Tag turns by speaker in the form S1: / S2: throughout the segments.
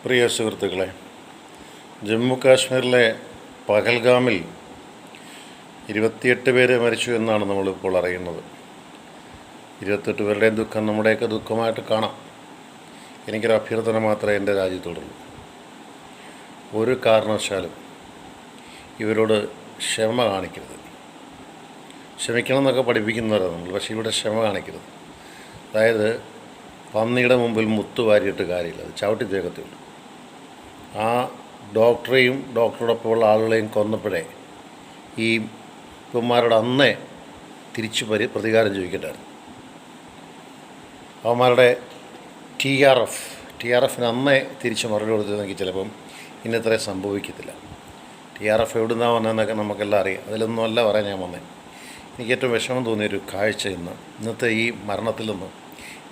S1: പ്രിയ സുഹൃത്തുക്കളെ, ജമ്മു കാശ്മീരിലെ പഹൽഗാമിൽ 28 പേര് മരിച്ചു എന്നാണ് നമ്മളിപ്പോൾ അറിയുന്നത്. 28 പേരുടെയും ദുഃഖം നമ്മുടെയൊക്കെ ദുഃഖമായിട്ട് കാണാം. എനിക്കൊരു അഭ്യർത്ഥന മാത്രമേ എൻ്റെ രാജ്യത്തോടുള്ളൂ. ഒരു കാരണവശാലും ഇവരോട് ക്ഷമ കാണിക്കരുത്. ക്ഷമിക്കണം എന്നൊക്കെ പഠിപ്പിക്കുന്നവരാണ് നമ്മൾ, പക്ഷേ ഇവിടെ ക്ഷമ കാണിക്കരുത്. അതായത് പന്നിയുടെ മുമ്പിൽ മുത്തു വാരിയിട്ട് കാര്യമില്ല, അത് ചവിട്ടി തേക്കത്തുള്ളൂ. ആ ഡോക്ടറെയും ഡോക്ടറോടൊപ്പമുള്ള ആളുകളെയും കൊന്നപ്പോഴേ ഈ ഇവന്മാരുടെ അന്നേ തിരിച്ച് പ്രതികാരം ചോദിക്കണ്ടായിരുന്നു. അവന്മാരുടെ ടി ആർ എഫിന് അന്നേ തിരിച്ച് മറുപടി കൊടുത്തിരുന്നെങ്കിൽ ചിലപ്പം ഇന്നത്രയും സംഭവിക്കത്തില്ല. ടി ആർ എഫ് എവിടെ നിന്നാണ് വന്നതെന്നൊക്കെ നമുക്കെല്ലാം അറിയാം. അതിലൊന്നും അല്ല പറയാൻ ഞാൻ വന്നേ. എനിക്ക് ഏറ്റവും വിഷമം തോന്നിയൊരു കാഴ്ച ഇന്നത്തെ ഈ മരണത്തിൽ നിന്ന്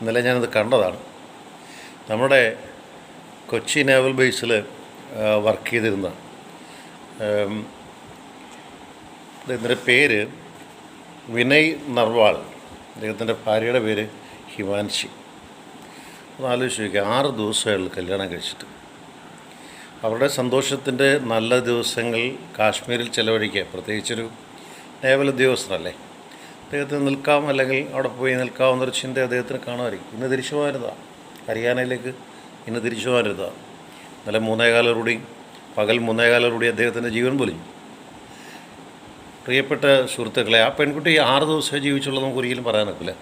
S1: ഇന്നലെ ഞാനത് കണ്ടതാണ്. നമ്മുടെ കൊച്ചി നേവൽ ബേസിൽ വർക്ക് ചെയ്തിരുന്ന ഇതിൻ്റെ പേര് വിനയ് നർവാൾ, അദ്ദേഹത്തിൻ്റെ ഭാര്യയുടെ പേര് ഹിമാൻഷി. ഒന്ന് ആലോചിച്ച് നോക്കുക, 6 ദിവസമായുള്ള കല്യാണം കഴിച്ചിട്ട് അവരുടെ സന്തോഷത്തിൻ്റെ നല്ല ദിവസങ്ങൾ കാശ്മീരിൽ ചിലവഴിക്കുക. പ്രത്യേകിച്ചൊരു നേവൽ ഉദ്യോഗസ്ഥനല്ലേ, അദ്ദേഹത്തിന് നിൽക്കാം, അല്ലെങ്കിൽ അവിടെ പോയി നിൽക്കാവുന്നൊരു ചിന്ത അദ്ദേഹത്തിന് കാണുമായിരിക്കും. ഇന്ന് തിരിച്ചു പോകരുതാണ്, ഹരിയാനയിലേക്ക് ഇന്ന് തിരിച്ചു പോകരുതാണ്. ഇന്നലെ 3:15 പകൽ 3:15 അദ്ദേഹത്തിൻ്റെ ജീവൻ പൊലിഞ്ഞു. പ്രിയപ്പെട്ട സുഹൃത്തുക്കളെ, ആ പെൺകുട്ടി 6 ദിവസമേ ജീവിച്ചുള്ളത് നമുക്ക് ഒരിക്കലും പറയാനൊക്കില്ല.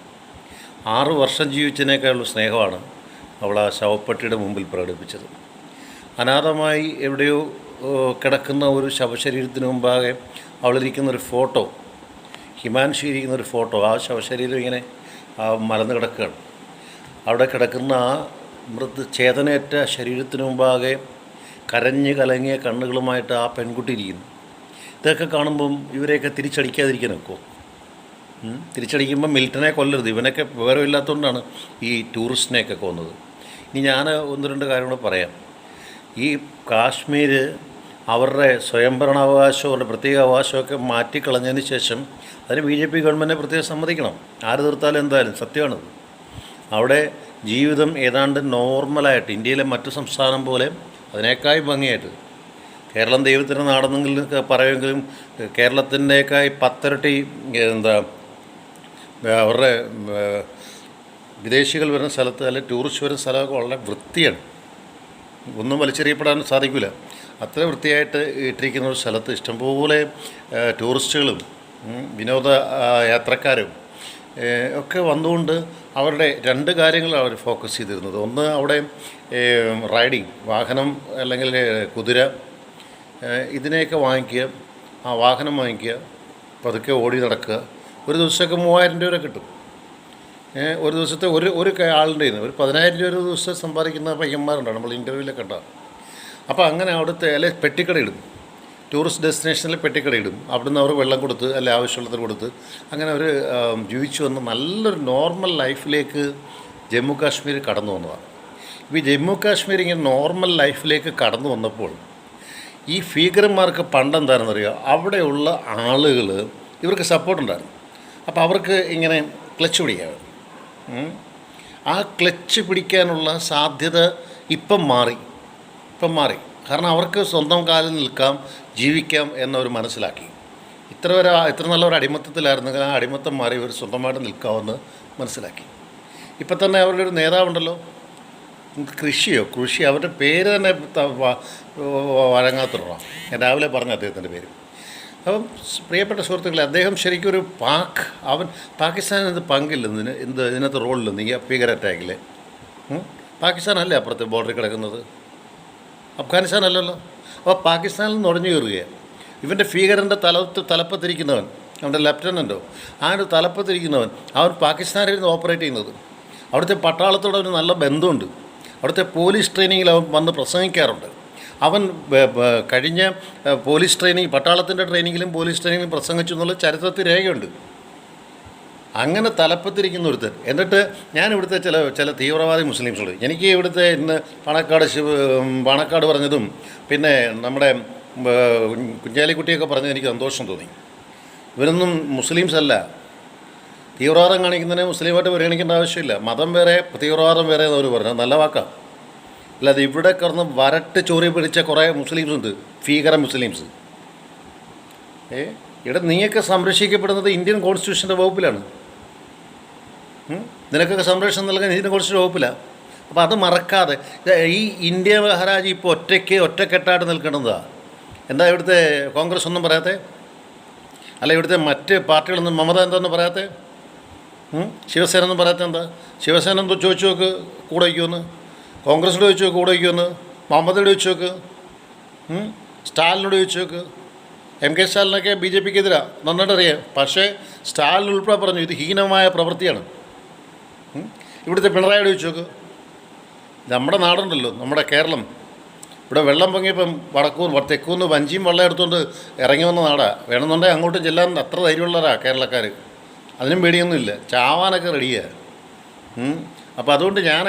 S1: 6 വർഷം ജീവിച്ചതിനേക്കാളുള്ള സ്നേഹമാണ് അവൾ ആ ശവപ്പെട്ടിയുടെ മുമ്പിൽ പ്രകടിപ്പിച്ചത്. അനാഥമായി എവിടെയോ കിടക്കുന്ന ഒരു ശവശരീരത്തിന് മുമ്പാകെ അവളിരിക്കുന്നൊരു ഫോട്ടോ, ഹിമാൻഷി ഇരിക്കുന്നൊരു ഫോട്ടോ, ആ ശവശരീരം ഇങ്ങനെ മലന്ന് കിടക്കുകയാണ്. അവിടെ കിടക്കുന്ന ആ ചേതനയേറ്റ ശരീരത്തിന് മുമ്പാകെ കരഞ്ഞ് കലങ്ങിയ കണ്ണുകളുമായിട്ട് ആ പെൺകുട്ടി ഇരിക്കുന്നു. ഇതൊക്കെ കാണുമ്പം ഇവരെയൊക്കെ തിരിച്ചടിക്കാതിരിക്കാൻ ഒക്കുമോ? തിരിച്ചടിക്കുമ്പോൾ മിൽട്ടനെ കൊല്ലരുത്. ഇവനൊക്കെ വിവരമില്ലാത്തതുകൊണ്ടാണ് ഈ ടൂറിസ്റ്റിനെയൊക്കെ കൊന്നത്. ഇനി ഞാൻ 1-2 കാര്യങ്ങൾ പറയാം. ഈ കാശ്മീർ അവരുടെ സ്വയംഭരണാവകാശവും അവരുടെ പ്രത്യേക അവകാശമൊക്കെ മാറ്റിക്കളഞ്ഞതിന് ശേഷം അതിന് BJP ഗവൺമെൻറ്റിനെ പ്രത്യേകം സമ്മതിക്കണം. ആര് തീർത്താലും എന്തായാലും സത്യമാണത്. അവിടെ ജീവിതം ഏതാണ്ട് നോർമലായിട്ട്, ഇന്ത്യയിലെ മറ്റു സംസ്ഥാനം പോലെ അതിനേക്കായി ഭംഗിയായിട്ട്, കേരളം ദൈവത്തിൻ്റെ നാടെന്നെങ്കിലും പറയുമെങ്കിലും കേരളത്തിൻ്റെയൊക്കെ 10 ഇരട്ടി അവരുടെ വിദേശികൾ വരുന്ന സ്ഥലത്ത്, അല്ലെങ്കിൽ ടൂറിസ്റ്റ് വരുന്ന സ്ഥലമൊക്കെ വളരെ വൃത്തിയാണ്. ഒന്നും വലിച്ചെറിയപ്പെടാൻ സാധിക്കില്ല. അത്ര വൃത്തിയായിട്ട് ഇട്ടിരിക്കുന്ന ഒരു സ്ഥലത്ത് ഇഷ്ടംപോലെ ടൂറിസ്റ്റുകളും വിനോദ യാത്രക്കാരും ഒക്കെ വന്നുകൊണ്ട് അവരുടെ 2 കാര്യങ്ങളാണ് അവർ ഫോക്കസ് ചെയ്തിരുന്നത്. ഒന്ന്, അവിടെ റൈഡിങ്, വാഹനം അല്ലെങ്കിൽ കുതിര, ഇതിനെയൊക്കെ വാങ്ങിക്കുക, ആ വാഹനം വാങ്ങിക്കുക, പതുക്കെ ഓടി നടക്കുക. ഒരു ദിവസമൊക്കെ 3000 രൂപ കിട്ടും. ഒരു ദിവസത്തെ ഒരു ആളുടെ ഒരു 10,000 രൂപ ഒരു ദിവസം സമ്പാദിക്കുന്ന പയ്യന്മാരുണ്ടാണ്, നമ്മൾ ഇൻ്റർവ്യൂവിലൊക്കെ ഉണ്ടാകും. അപ്പോൾ അങ്ങനെ അവിടുത്തെ അല്ലെ പെട്ടിക്കടയിടും, ടൂറിസ്റ്റ് ഡെസ്റ്റിനേഷനിൽ പെട്ടിക്കടയിടും. അവിടുന്ന് അവർ വെള്ളം കൊടുത്ത് അല്ലെ ആവശ്യമുള്ളതിന് കൊടുത്ത് അങ്ങനെ അവർ ജീവിച്ചു വന്ന് നല്ലൊരു നോർമൽ ലൈഫിലേക്ക് ജമ്മു കാശ്മീർ കടന്നു വന്നതാണ്. ഇപ്പോൾ ഈ ജമ്മു കാശ്മീർ ഇങ്ങനെ നോർമൽ ലൈഫിലേക്ക് കടന്നു വന്നപ്പോൾ ഈ ഭീകരന്മാർക്ക് പണ്ടെന്താണെന്നറിയോ, അവിടെയുള്ള ആളുകൾ ഇവർക്ക് സപ്പോർട്ടുണ്ടായിരുന്നു. അപ്പോൾ അവർക്ക് ഇങ്ങനെ ക്ലച്ച് പിടിക്കാമായിരുന്നു. ആ ക്ലച്ച് പിടിക്കാനുള്ള സാധ്യത ഇപ്പം മാറി. കാരണം അവർക്ക് സ്വന്തം കാലിൽ നിൽക്കാം, ജീവിക്കാം എന്നവർ മനസ്സിലാക്കി. ഇത്ര നല്ലൊരു അടിമത്തത്തിലായിരുന്നെങ്കിൽ ആ അടിമത്തം മാറി ഇവർ സ്വന്തമായിട്ട് നിൽക്കാമെന്ന് മനസ്സിലാക്കി. ഇപ്പം തന്നെ അവരുടെ ഒരു നേതാവുണ്ടല്ലോ, കൃഷി, അവരുടെ പേര് തന്നെ വഴങ്ങാത്തുള്ളതാണ്. ഞാൻ രാവിലെ പറഞ്ഞ അദ്ദേഹത്തിൻ്റെ പേര്. അപ്പം പ്രിയപ്പെട്ട സുഹൃത്തുക്കളെ, അദ്ദേഹം ശരിക്കും ഒരു പാകിസ്ഥാനിന് പങ്കില്ല ഇതിനകത്ത് റോളില്ലെന്ന് ഈ ഭീകര അറ്റാക്കിൽ. പാകിസ്ഥാനല്ലേ അപ്പുറത്തെ ബോർഡറിൽ കിടക്കുന്നത്, അഫ്ഗാനിസ്ഥാൻ അല്ലല്ലോ. അപ്പോൾ പാകിസ്ഥാനിൽ നിന്ന് നുഴഞ്ഞു കയറുകയാണ്. ഇവൻ്റെ ഭീകരൻ്റെ തലപ്പത്തിരിക്കുന്നവൻ, അവൻ്റെ ലെഫ്റ്റനൻറ്റോ ആ ഒരു തലപ്പത്തിരിക്കുന്നവൻ, അവൻ പാകിസ്ഥാനിൽ നിന്ന് ഓപ്പറേറ്റ് ചെയ്യുന്നത്. അവിടുത്തെ പട്ടാളത്തോട് അവന് നല്ല ബന്ധമുണ്ട്. അവിടുത്തെ പോലീസ് ട്രെയിനിങ്ങിൽ അവൻ വന്ന് പ്രസംഗിക്കാറുണ്ട്. അവൻ കഴിഞ്ഞ പോലീസ് ട്രെയിനിങ്, പട്ടാളത്തിൻ്റെ ട്രെയിനിങ്ങിലും പോലീസ് ട്രെയിനിങ്ങിലും പ്രസംഗിച്ചു എന്നുള്ള ചരിത്രത്തിൽ രേഖയുണ്ട്. അങ്ങനെ തലപ്പത്തിരിക്കുന്ന ഒരുത്തൻ. എന്നിട്ട് ഞാൻ ഇവിടുത്തെ ചില തീവ്രവാദി മുസ്ലിംസുകൾ, എനിക്ക് ഇവിടുത്തെ ഇന്ന് പാണക്കാട് പറഞ്ഞതും പിന്നെ നമ്മുടെ കുഞ്ഞാലിക്കുട്ടിയൊക്കെ പറഞ്ഞത് എനിക്ക് സന്തോഷം തോന്നി. ഇവരൊന്നും മുസ്ലിംസ് അല്ല. തീവ്രവാദം കാണിക്കുന്നതിനെ മുസ്ലിമായിട്ട് പരിഗണിക്കേണ്ട ആവശ്യമില്ല. മതം വേറെ തീവ്രവാദം വേറെ എന്നവർ പറഞ്ഞു, നല്ല വാക്കാണ്. അല്ലാതെ ഇവിടെ കിടന്ന് വരട്ട് ചോറി പിടിച്ച കുറേ മുസ്ലിംസ് ഉണ്ട്, ഭീകര മുസ്ലിംസ്. ഇവിടെ നീയൊക്കെ സംരക്ഷിക്കപ്പെടുന്നത് ഇന്ത്യൻ കോൺസ്റ്റിറ്റ്യൂഷൻ്റെ വകുപ്പിലാണ്. നിനക്കൊക്കെ സംരക്ഷണം നൽകാൻ ഇന്ത്യൻ കോൺസ്റ്റിറ്റ്യൂഷൻ വകുപ്പിലാണ്. അപ്പോൾ അത് മറക്കാതെ ഈ ഇന്ത്യ മഹാരാജ് ഇപ്പോൾ ഒറ്റക്കെട്ടായിട്ട് നിൽക്കേണ്ടതാണ്. എന്താ ഇവിടുത്തെ കോൺഗ്രസ് ഒന്നും പറയാത്തേ? അല്ല ഇവിടുത്തെ മറ്റ് പാർട്ടികളൊന്നും മമത എന്താണെന്ന് പറയാത്തേ? ശിവസേന ഒന്നും പറയാത്ത എന്താ? ശിവസേന എന്തോ ചോദിച്ചു നോക്ക് കൂടെ വയ്ക്കുമെന്ന്, കോൺഗ്രസിനോട് ചോദിച്ചു നോക്ക് കൂടെ വയ്ക്കുമെന്ന്, മമതയോട് ചോദിച്ചു നോക്ക്, സ്റ്റാലിനോട് ചോദിച്ചു നോക്ക്. എം കെ സ്റ്റാലിനൊക്കെ ബി ജെ പിക്ക് എതിരാണ്, നന്നായിട്ട് അറിയാം. പക്ഷേ സ്റ്റാലിൻ ഉൾപ്പെടെ പറഞ്ഞു ഇത് ഹീനമായ പ്രവൃത്തിയാണ്. ഇവിടുത്തെ പിണറായിയോട് ചോദിച്ചു നോക്ക്. നമ്മുടെ നാടുണ്ടല്ലോ, നമ്മുടെ കേരളം, ഇവിടെ വെള്ളം പൊങ്ങിയപ്പം തെക്കൂന്ന് വഞ്ചിയും വെള്ളം എടുത്തുകൊണ്ട് ഇറങ്ങി വന്ന നാടാണ്. വേണമെന്നുണ്ടെങ്കിൽ അങ്ങോട്ട് ചെല്ലാൻ അത്ര ധൈര്യമുള്ളവരാ കേരളക്കാർ. അതിനും പേടിയൊന്നുമില്ല, ചാവാനൊക്കെ റെഡിയാണ്. അപ്പോൾ അതുകൊണ്ട് ഞാൻ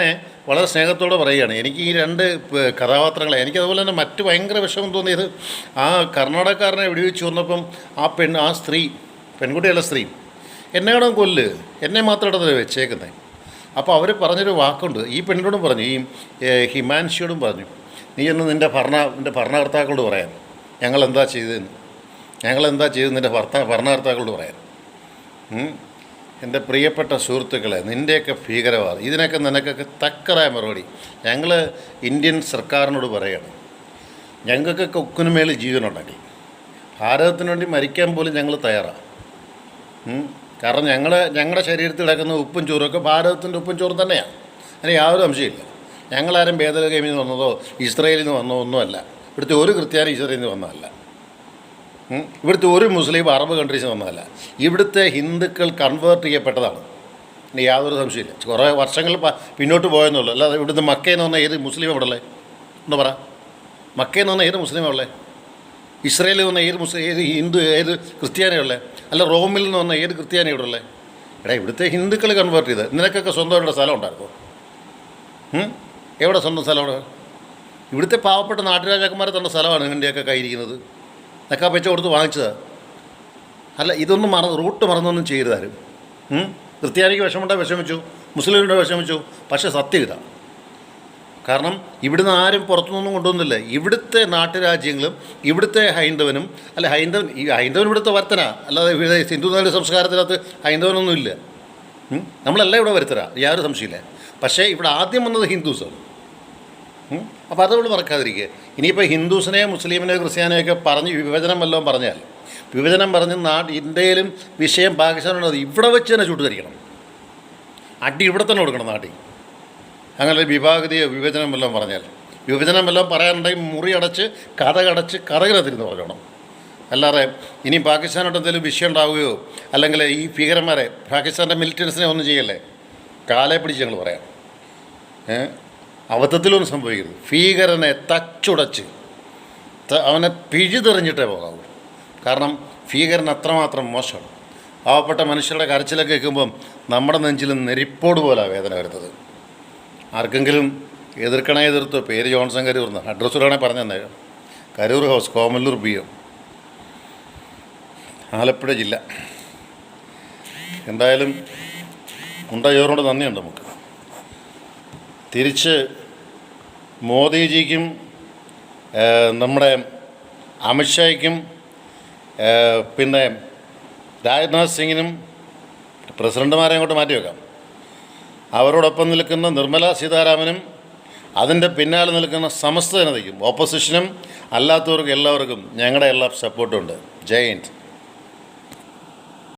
S1: വളരെ സ്നേഹത്തോടെ പറയുകയാണ്, എനിക്ക് ഈ രണ്ട് കഥാപാത്രങ്ങളെ, എനിക്കതുപോലെ തന്നെ മറ്റ് ഭയങ്കര വിഷമം തോന്നിയത് ആ കർണാടകക്കാരനെ വെടിവെച്ച് വന്നപ്പം ആ സ്ത്രീ, പെൺകുട്ടിയല്ല സ്ത്രീ, എന്നെ കാണാൻ കൊല്ല്, എന്നെ മാത്രം ഇടതല്ലേ വെച്ചേക്കുന്നത്. അപ്പോൾ അവർ പറഞ്ഞൊരു വാക്കുണ്ട്, ഈ പെണ്ണിനോടും പറഞ്ഞു, ഈ ഹിമാൻഷിയോടും പറഞ്ഞു, നീ എന്ന് നിൻ്റെ ഭരണകർത്താക്കളോട് പറയാൻ ഞങ്ങളെന്താ ചെയ്തതെന്ന് നിൻ്റെ ഭരണകർത്താക്കളോട് പറയാൻ. എൻ്റെ പ്രിയപ്പെട്ട സുഹൃത്തുക്കളെ, നിൻ്റെയൊക്കെ ഭീകരവാദം ഇതിനൊക്കെ നിനക്കൊക്കെ തക്കതായ മറുപടി ഞങ്ങൾ ഇന്ത്യൻ സർക്കാരിനോട് പറയുകയാണ്. ഞങ്ങൾക്കൊക്കെ ഒക്കിനുമേൽ ജീവനുണ്ടെങ്കിൽ ഭാരതത്തിന് വേണ്ടി മരിക്കാൻ പോലും ഞങ്ങൾ തയ്യാറാണ്. കാരണം ഞങ്ങളുടെ ശരീരത്തിൽ കിടക്കുന്ന ഉപ്പും ചോറുമൊക്കെ ഭാരതത്തിൻ്റെ ഉപ്പും ചോറും തന്നെയാണ്, അതിന് യാതൊരു സംശയമില്ല. ഞങ്ങളാരും ഭേദഗമിൽ നിന്ന് വന്നതോ ഇസ്രായേലിൽ നിന്ന് വന്നതോ ഒന്നുമല്ല. ഇവിടുത്തെ ഒരു ക്രിസ്ത്യാനി ഇസ്രായേലിൽ നിന്ന് വന്നതല്ല. ഇവിടുത്തെ ഒരു മുസ്ലിം അറബ് കൺട്രീസിൽ വന്നതല്ല. ഇവിടുത്തെ ഹിന്ദുക്കൾ കൺവേർട്ട് ചെയ്യപ്പെട്ടതാണ്, ഇനി യാതൊരു സംശയമില്ല. കുറേ വർഷങ്ങൾ പിന്നോട്ട് പോയെന്നുള്ളൂ. അല്ലാതെ ഇവിടുന്ന് മക്കയിൽ നിന്ന് വന്ന ഏത് മുസ്ലിം അവിടെ ഉള്ളത് എന്ന് പറ? മക്കയിൽ നിന്ന് വന്ന ഏത് മുസ്ലിം ഉള്ളത്? ഇസ്രായേലിൽ നിന്ന് ഏത് ഹിന്ദു ഏത് ക്രിസ്ത്യാനിയുള്ളത്? അല്ല റോമിൽ നിന്ന് വന്ന ഏത് ക്രിസ്ത്യാനി ഇവിടെ ഉള്ളത്? എടാ ഇവിടുത്തെ ഹിന്ദുക്കൾ കൺവേർട്ട് ചെയ്ത്. നിനക്കൊക്കെ സ്വന്തമായിട്ട് സ്ഥലം ഉണ്ടായിരുന്നോ? എവിടെ സ്വന്തം സ്ഥലമാണ്? ഇവിടുത്തെ പാവപ്പെട്ട നാട്ടുരാജാക്കന്മാരെ തന്നെ സ്ഥലമാണ് ഇന്ത്യയൊക്കെ കയ്യിരിക്കുന്നത്. ഇതൊക്കെ പൈസ കൊടുത്ത് വാങ്ങിച്ചതാണ്. അല്ല ഇതൊന്നും റൂട്ട് മറന്നൊന്നും ചെയ്യരുതാരും. ക്രിസ്ത്യാനിക്ക് വിഷമമുണ്ടെങ്കിൽ വിഷമിച്ചു, മുസ്ലിമിൻ്റെ വിഷമിച്ചു. പക്ഷേ സത്യം ഇതാണ്. കാരണം ഇവിടുന്ന് ആരും പുറത്തുനിന്നും കൊണ്ടുവന്നില്ല. ഇവിടുത്തെ നാട്ടുരാജ്യങ്ങളും ഇവിടുത്തെ ഹൈന്ദവനും, അല്ല ഹൈന്ദവൻ ഇവിടുത്തെ വർത്തന, അല്ലാതെ ഇവിടെ ഹിന്ദുനാട് സംസ്കാരത്തിനകത്ത് ഹൈന്ദവനൊന്നുമില്ല. നമ്മളെല്ലാം ഇവിടെ വരുത്തരാ, യാതൊരു സംശയമില്ല. പക്ഷേ ഇവിടെ ആദ്യം വന്നത് ഹിന്ദുസാണ്. അപ്പോൾ അതവൾ മറക്കാതിരിക്കുക. ഇനിയിപ്പോൾ ഹിന്ദുസിനെയോ മുസ്ലിമിനെയോ ക്രിസ്ത്യാനിയൊക്കെ പറഞ്ഞ് വിഭജനം വല്ലതും പറഞ്ഞാൽ, വിഭജനം പറഞ്ഞ് ഇന്ത്യയിലും വിഷയം പാകിസ്ഥാനുള്ളത് ഇവിടെ വെച്ച് തന്നെ ചുട്ടുകരിക്കണം. അടി ഇവിടെ തന്നെ കൊടുക്കണം നാട്ടിൽ. അങ്ങനെ വിഭാഗതയോ വിഭജനം വല്ലതും പറഞ്ഞാൽ, വിഭജനം വല്ലതും പറയാനുണ്ടെങ്കിൽ മുറി അടച്ച് കഥകിനകത്തിരുന്ന് പറയണം. അല്ലാതെ ഇനി പാകിസ്ഥാനോട്ട് എന്തെങ്കിലും വിഷയം ഉണ്ടാവുകയോ അല്ലെങ്കിൽ ഈ ഭീകരന്മാരെ പാകിസ്ഥാൻ്റെ മിലിറ്റൻസിനെ ഒന്നും ചെയ്യല്ലേ, കാലെ പിടിച്ച് ഞങ്ങൾ പറയാം. അബദ്ധത്തിലൊന്നും സംഭവിക്കരുത്. ഭീകരനെ തച്ചുടച്ച് അവനെ പിഴുതെറിഞ്ഞിട്ടേ പോകാവൂ. കാരണം ഭീകരൻ അത്രമാത്രം മോശമാണ്. പാവപ്പെട്ട മനുഷ്യരുടെ കരച്ചിലൊക്കെ കേൾക്കുമ്പം നമ്മുടെ നെഞ്ചിലും നെരിപ്പോട് പോലെ വേദന വരുന്നത്. ആർക്കെങ്കിലും എതിർത്തോ? പേര് ജോൺസൺ കരൂർന്ന്, അഡ്രസ്സുകളാണെങ്കിൽ പറഞ്ഞു തന്നെ. കരൂർ ഹൗസ്, കോമല്ലൂർ BO, ആലപ്പുഴ ജില്ല. എന്തായാലും ചോറിനോട് നന്ദിയുണ്ട് നമുക്ക്. തിരിച്ച് മോദിജിക്കും നമ്മുടെ അമിത്ഷായ്ക്കും പിന്നെ രാജ്നാഥ് സിംഗിനും പ്രസിഡന്റുമാരെ അങ്ങോട്ട് മാറ്റി വെക്കാം. അവരോടൊപ്പം നിൽക്കുന്ന നിർമ്മല സീതാരാമനും അതിൻ്റെ പിന്നാലെ നിൽക്കുന്ന സമസ്ത ജനതയ്ക്കും, ഓപ്പോസിഷനും അല്ലാത്തവർക്കും എല്ലാവർക്കും ഞങ്ങളുടെ എല്ലാ സപ്പോർട്ടും ഉണ്ട്. ജയ് ഹിന്ദ്.